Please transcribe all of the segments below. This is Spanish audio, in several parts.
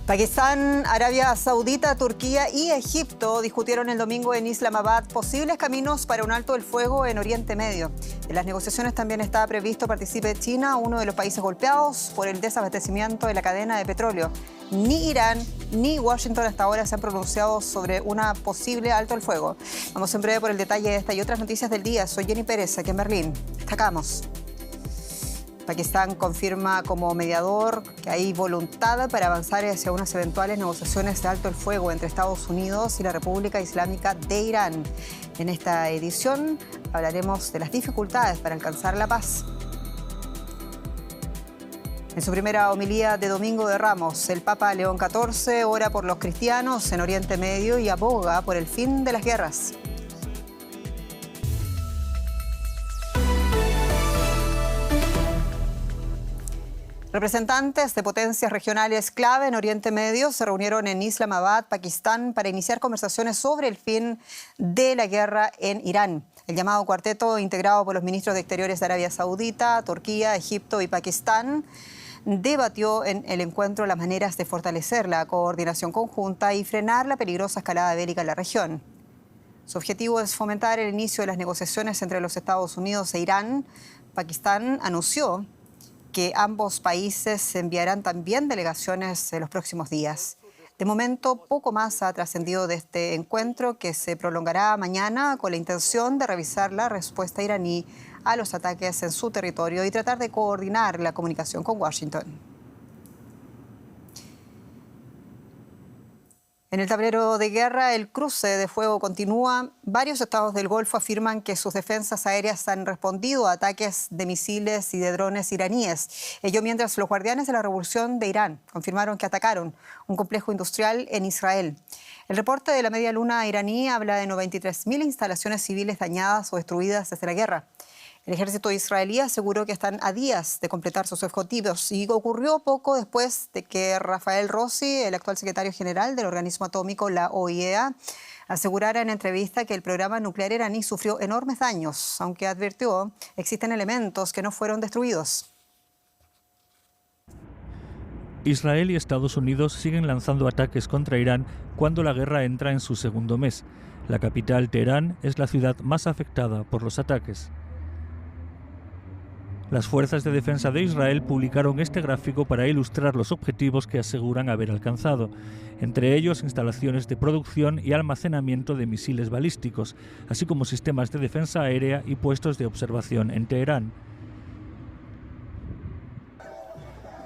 Pakistán, Arabia Saudita, Turquía y Egipto discutieron el domingo en Islamabad posibles caminos para un alto el fuego en Oriente Medio. En las negociaciones también está previsto participe China, uno de los países golpeados por el desabastecimiento de la cadena de petróleo. Ni Irán ni Washington hasta ahora se han pronunciado sobre una posible alto el fuego. Vamos en breve por el detalle de esta y otras noticias del día. Soy Jenny Pérez, aquí en Berlín. Destacamos. Pakistán confirma como mediador que hay voluntad para avanzar hacia unas eventuales negociaciones de alto el fuego entre Estados Unidos y la República Islámica de Irán. En esta edición hablaremos de las dificultades para alcanzar la paz. En su primera homilía de Domingo de Ramos, el Papa León XIV ora por los cristianos en Oriente Medio y aboga por el fin de las guerras. Representantes de potencias regionales clave en Oriente Medio se reunieron en Islamabad, Pakistán, para iniciar conversaciones sobre el fin de la guerra en Irán. El llamado cuarteto, integrado por los ministros de Exteriores de Arabia Saudita, Turquía, Egipto y Pakistán, debatió en el encuentro las maneras de fortalecer la coordinación conjunta y frenar la peligrosa escalada bélica en la región. Su objetivo es fomentar el inicio de las negociaciones entre los Estados Unidos e Irán. Pakistán anunció que ambos países enviarán también delegaciones en los próximos días. De momento, poco más ha trascendido de este encuentro, que se prolongará mañana con la intención de revisar la respuesta iraní a los ataques en su territorio y tratar de coordinar la comunicación con Washington. En el tablero de guerra, el cruce de fuego continúa. Varios estados del Golfo afirman que sus defensas aéreas han respondido a ataques de misiles y de drones iraníes. Ello mientras los guardianes de la revolución de Irán confirmaron que atacaron un complejo industrial en Israel. El reporte de la Media Luna iraní habla de 93.000 instalaciones civiles dañadas o destruidas desde la guerra. El ejército israelí aseguró que están a días de completar sus objetivos y ocurrió poco después de que Rafael Rossi, el actual secretario general del organismo atómico, la OIEA, asegurara en entrevista que el programa nuclear iraní sufrió enormes daños, aunque advirtió existen elementos que no fueron destruidos. Israel y Estados Unidos siguen lanzando ataques contra Irán cuando la guerra entra en su segundo mes. La capital, Teherán, es la ciudad más afectada por los ataques. Las fuerzas de defensa de Israel publicaron este gráfico para ilustrar los objetivos que aseguran haber alcanzado, entre ellos instalaciones de producción y almacenamiento de misiles balísticos, así como sistemas de defensa aérea y puestos de observación en Teherán.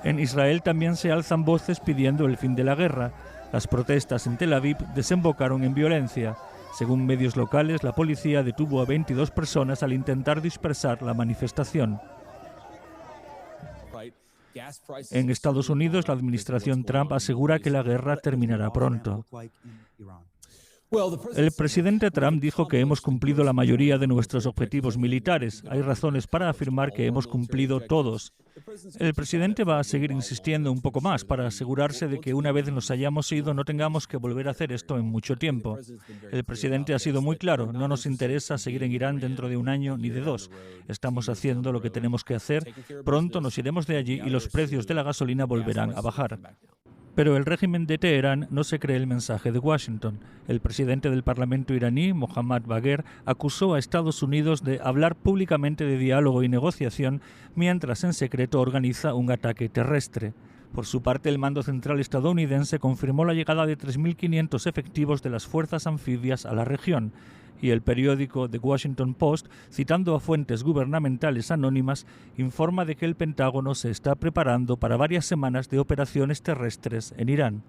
En Israel también se alzan voces pidiendo el fin de la guerra. Las protestas en Tel Aviv desembocaron en violencia. Según medios locales, la policía detuvo a 22 personas al intentar dispersar la manifestación. En Estados Unidos, la administración Trump asegura que la guerra terminará pronto. El presidente Trump dijo que hemos cumplido la mayoría de nuestros objetivos militares. Hay razones para afirmar que hemos cumplido todos. El presidente va a seguir insistiendo un poco más para asegurarse de que una vez nos hayamos ido no tengamos que volver a hacer esto en mucho tiempo. El presidente ha sido muy claro, no nos interesa seguir en Irán dentro de un año ni de dos. Estamos haciendo lo que tenemos que hacer, pronto nos iremos de allí y los precios de la gasolina volverán a bajar. Pero el régimen de Teherán no se cree el mensaje de Washington. El presidente del Parlamento iraní, Mohammad Bagher, acusó a Estados Unidos de hablar públicamente de diálogo y negociación mientras en secreto organiza un ataque terrestre. Por su parte, el mando central estadounidense confirmó la llegada de 3.500 efectivos de las fuerzas anfibias a la región. Y el periódico The Washington Post, citando a fuentes gubernamentales anónimas, informa de que el Pentágono se está preparando para varias semanas de operaciones terrestres en Irán.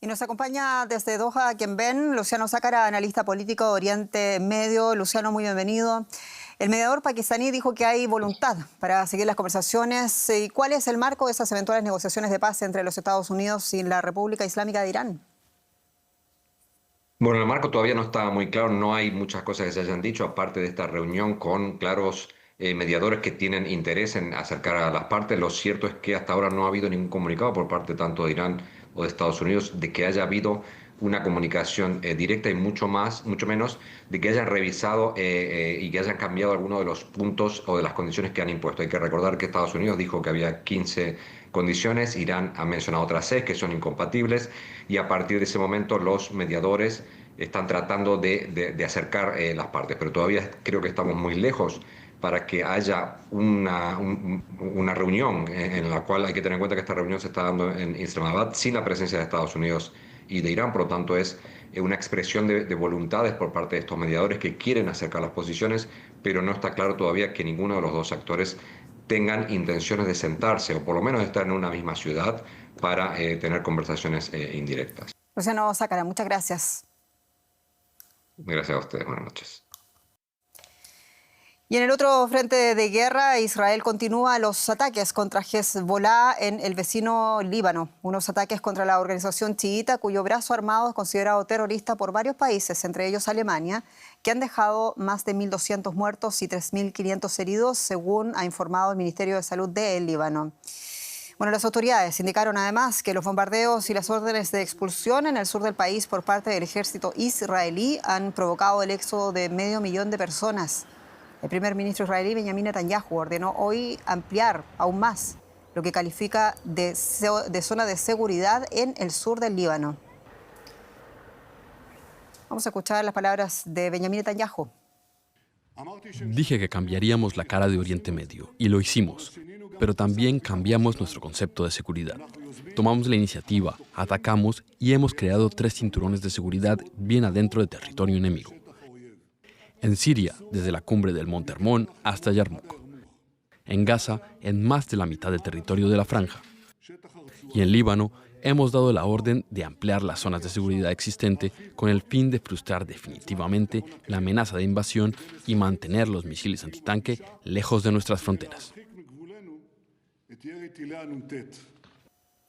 Y nos acompaña desde Doha, quien ven, Luciano Zácara, analista político de Oriente Medio. Luciano, muy bienvenido. El mediador pakistaní dijo que hay voluntad para seguir las conversaciones. ¿Y cuál es el marco de esas eventuales negociaciones de paz entre los Estados Unidos y la República Islámica de Irán? Bueno, el marco todavía no está muy claro, no hay muchas cosas que se hayan dicho, aparte de esta reunión con claros mediadores que tienen interés en acercar a las partes. Lo cierto es que hasta ahora no ha habido ningún comunicado por parte tanto de Irán o de Estados Unidos de que haya habido una comunicación directa y mucho menos de que hayan revisado y que hayan cambiado algunos de los puntos o de las condiciones que han impuesto. Hay que recordar que Estados Unidos dijo que había 15 condiciones, Irán ha mencionado otras 6 que son incompatibles, y a partir de ese momento los mediadores están tratando de acercar las partes, pero todavía creo que estamos muy lejos para que haya una reunión en la cual hay que tener en cuenta que esta reunión se está dando en Islamabad sin la presencia de Estados Unidos y de Irán. Por lo tanto, es una expresión de voluntades por parte de estos mediadores que quieren acercar las posiciones, pero no está claro todavía que ninguno de los dos actores tengan intenciones de sentarse o por lo menos de estar en una misma ciudad para tener conversaciones indirectas. Luciano Zácara, muchas gracias. Gracias a ustedes. Buenas noches. Y en el otro frente de guerra, Israel continúa los ataques contra Hezbollah en el vecino Líbano. Unos ataques contra la organización chiita, cuyo brazo armado es considerado terrorista por varios países, entre ellos Alemania, que han dejado más de 1.200 muertos y 3.500 heridos, según ha informado el Ministerio de Salud del Líbano. Bueno, las autoridades indicaron además que los bombardeos y las órdenes de expulsión en el sur del país por parte del ejército israelí han provocado el éxodo de 500.000 de personas. El primer ministro israelí, Benjamin Netanyahu, ordenó hoy ampliar aún más lo que califica de zona de seguridad en el sur del Líbano. Vamos a escuchar las palabras de Benjamin Netanyahu. Dije que cambiaríamos la cara de Oriente Medio, y lo hicimos, pero también cambiamos nuestro concepto de seguridad. Tomamos la iniciativa, atacamos y hemos creado 3 cinturones de seguridad bien adentro del territorio enemigo. En Siria, desde la cumbre del Monte Hermón hasta Yarmouk. En Gaza, en más de la mitad del territorio de la Franja. Y en Líbano, hemos dado la orden de ampliar las zonas de seguridad existente con el fin de frustrar definitivamente la amenaza de invasión y mantener los misiles antitanque lejos de nuestras fronteras.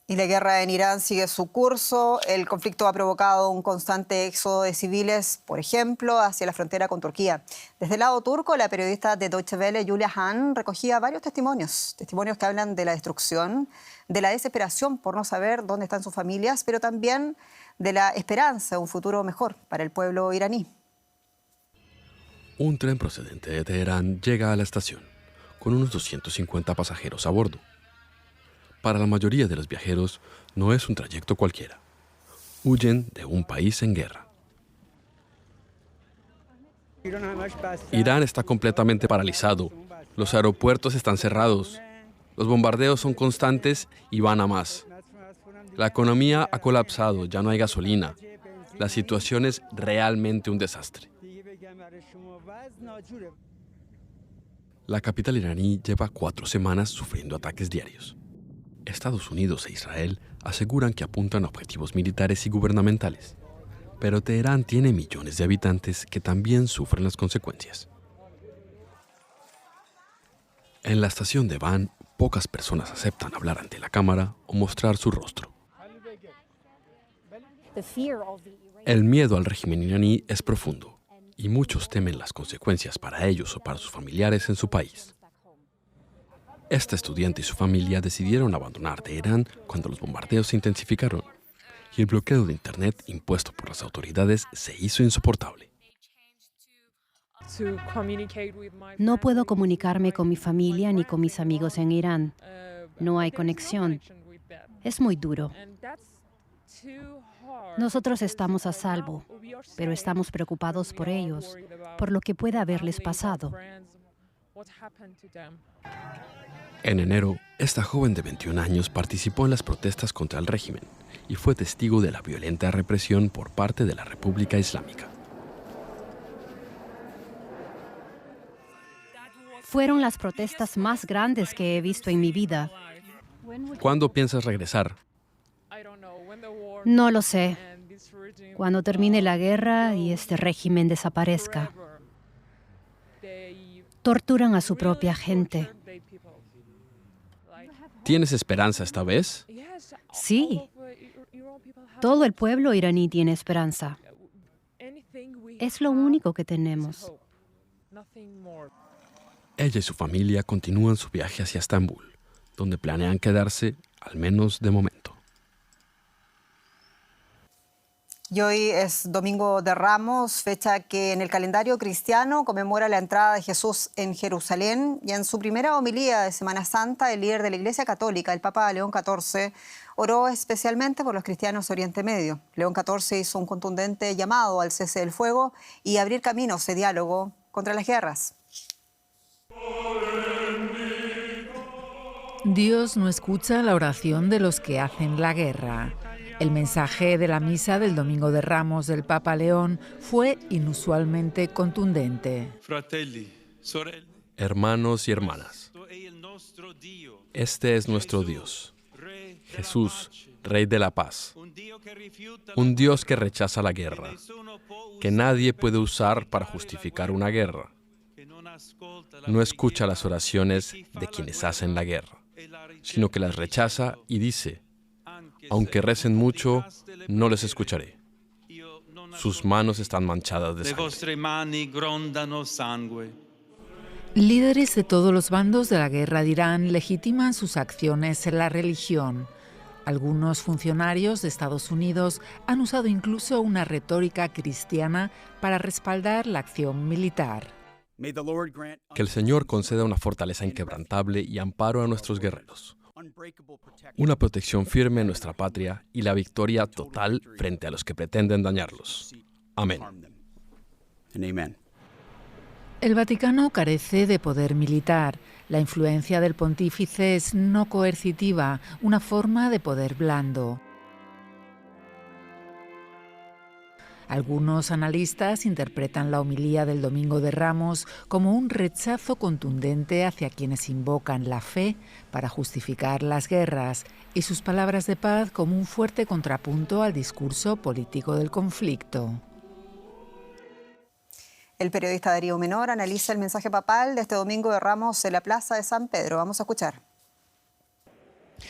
Y la guerra en Irán sigue su curso. El conflicto ha provocado un constante éxodo de civiles, por ejemplo, hacia la frontera con Turquía. Desde el lado turco, la periodista de Deutsche Welle, Julia Hahn, recogía varios testimonios que hablan de la destrucción, de la desesperación por no saber dónde están sus familias, pero también de la esperanza de un futuro mejor para el pueblo iraní. Un tren procedente de Teherán llega a la estación, con unos 250 pasajeros a bordo. Para la mayoría de los viajeros, no es un trayecto cualquiera. Huyen de un país en guerra. Irán está completamente paralizado. Los aeropuertos están cerrados. Los bombardeos son constantes y van a más. La economía ha colapsado, ya no hay gasolina. La situación es realmente un desastre. La capital iraní lleva 4 semanas sufriendo ataques diarios. Estados Unidos e Israel aseguran que apuntan a objetivos militares y gubernamentales, pero Teherán tiene millones de habitantes que también sufren las consecuencias. En la estación de Van, pocas personas aceptan hablar ante la cámara o mostrar su rostro. El miedo al régimen iraní es profundo y muchos temen las consecuencias para ellos o para sus familiares en su país. Este estudiante y su familia decidieron abandonar Teherán cuando los bombardeos se intensificaron y el bloqueo de Internet impuesto por las autoridades se hizo insoportable. No puedo comunicarme con mi familia ni con mis amigos en Irán. No hay conexión. Es muy duro. Nosotros estamos a salvo, pero estamos preocupados por ellos, por lo que pueda haberles pasado. En enero, esta joven de 21 años participó en las protestas contra el régimen y fue testigo de la violenta represión por parte de la República Islámica. Fueron las protestas más grandes que he visto en mi vida. ¿Cuándo piensas regresar? No lo sé. Cuando termine la guerra y este régimen desaparezca. Torturan a su propia gente. ¿Tienes esperanza esta vez? Sí. Todo el pueblo iraní tiene esperanza. Es lo único que tenemos. Ella y su familia continúan su viaje hacia Estambul, donde planean quedarse, al menos de momento. Y hoy es Domingo de Ramos, fecha que en el calendario cristiano conmemora la entrada de Jesús en Jerusalén. Y en su primera homilía de Semana Santa, el líder de la Iglesia Católica, el Papa León XIV, oró especialmente por los cristianos de Oriente Medio. León XIV hizo un contundente llamado al cese del fuego y abrir caminos de diálogo contra las guerras. Dios no escucha la oración de los que hacen la guerra. El mensaje de la misa del Domingo de Ramos del Papa León fue inusualmente contundente. Hermanos y hermanas, este es nuestro Dios, Jesús, Rey de la Paz, un Dios que rechaza la guerra, que nadie puede usar para justificar una guerra. No escucha las oraciones de quienes hacen la guerra, sino que las rechaza y dice: aunque recen mucho, no les escucharé. Sus manos están manchadas de sangre. Líderes de todos los bandos de la guerra de Irán legitiman sus acciones en la religión. Algunos funcionarios de Estados Unidos han usado incluso una retórica cristiana para respaldar la acción militar. Que el Señor conceda una fortaleza inquebrantable y amparo a nuestros guerreros, una protección firme en nuestra patria y la victoria total frente a los que pretenden dañarlos. Amén. El Vaticano carece de poder militar. La influencia del pontífice es no coercitiva, una forma de poder blando. Algunos analistas interpretan la homilía del Domingo de Ramos como un rechazo contundente hacia quienes invocan la fe para justificar las guerras y sus palabras de paz como un fuerte contrapunto al discurso político del conflicto. El periodista Darío Menor analiza el mensaje papal de este Domingo de Ramos en la Plaza de San Pedro. Vamos a escuchar.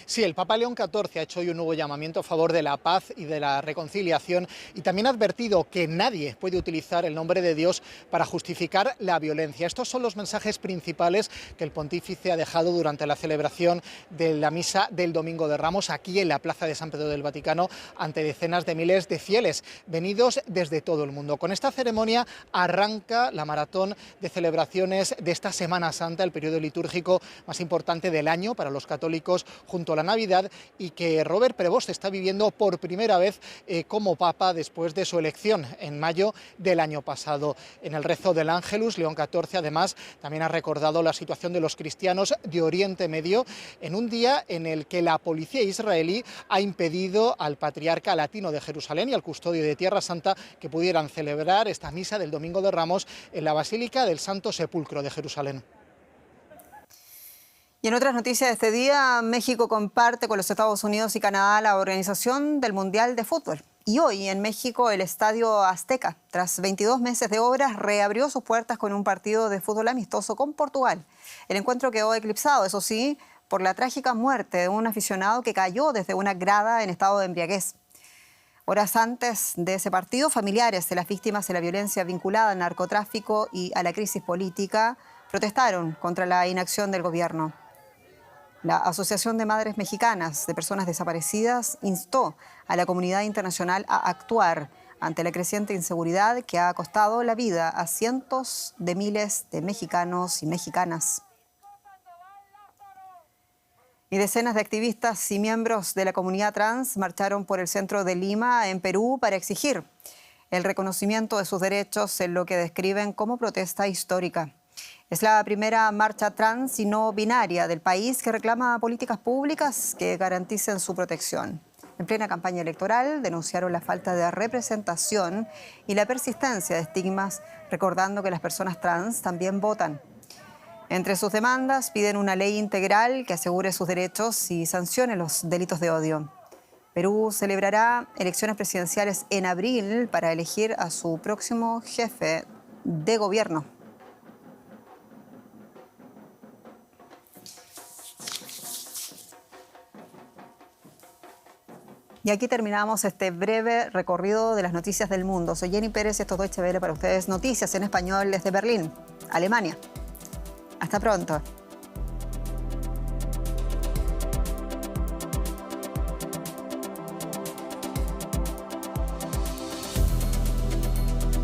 Sí, el Papa León XIV ha hecho hoy un nuevo llamamiento a favor de la paz y de la reconciliación y también ha advertido que nadie puede utilizar el nombre de Dios para justificar la violencia. Estos son los mensajes principales que el pontífice ha dejado durante la celebración de la misa del Domingo de Ramos aquí en la Plaza de San Pedro del Vaticano ante decenas de miles de fieles venidos desde todo el mundo. Con esta ceremonia arranca la maratón de celebraciones de esta Semana Santa, el periodo litúrgico más importante del año para los católicos junto a la Navidad, y que Robert Prevost está viviendo por primera vez como Papa después de su elección en mayo del año pasado. En el rezo del Ángelus, León XIV además también ha recordado la situación de los cristianos de Oriente Medio en un día en el que la policía israelí ha impedido al patriarca latino de Jerusalén y al custodio de Tierra Santa que pudieran celebrar esta misa del Domingo de Ramos en la Basílica del Santo Sepulcro de Jerusalén. Y en otras noticias de este día, México comparte con los Estados Unidos y Canadá la organización del Mundial de Fútbol. Y hoy en México el Estadio Azteca, tras 22 meses de obras, reabrió sus puertas con un partido de fútbol amistoso con Portugal. El encuentro quedó eclipsado, eso sí, por la trágica muerte de un aficionado que cayó desde una grada en estado de embriaguez. Horas antes de ese partido, familiares de las víctimas de la violencia vinculada al narcotráfico y a la crisis política protestaron contra la inacción del gobierno. La Asociación de Madres Mexicanas de Personas Desaparecidas instó a la comunidad internacional a actuar ante la creciente inseguridad que ha costado la vida a cientos de miles de mexicanos y mexicanas. Y decenas de activistas y miembros de la comunidad trans marcharon por el centro de Lima, en Perú, para exigir el reconocimiento de sus derechos en lo que describen como protesta histórica. Es la primera marcha trans y no binaria del país que reclama políticas públicas que garanticen su protección. En plena campaña electoral denunciaron la falta de representación y la persistencia de estigmas, recordando que las personas trans también votan. Entre sus demandas piden una ley integral que asegure sus derechos y sancione los delitos de odio. Perú celebrará elecciones presidenciales en abril para elegir a su próximo jefe de gobierno. Y aquí terminamos este breve recorrido de las noticias del mundo. Soy Jenny Pérez y esto es Deutsche Welle para ustedes. Noticias en español desde Berlín, Alemania. Hasta pronto.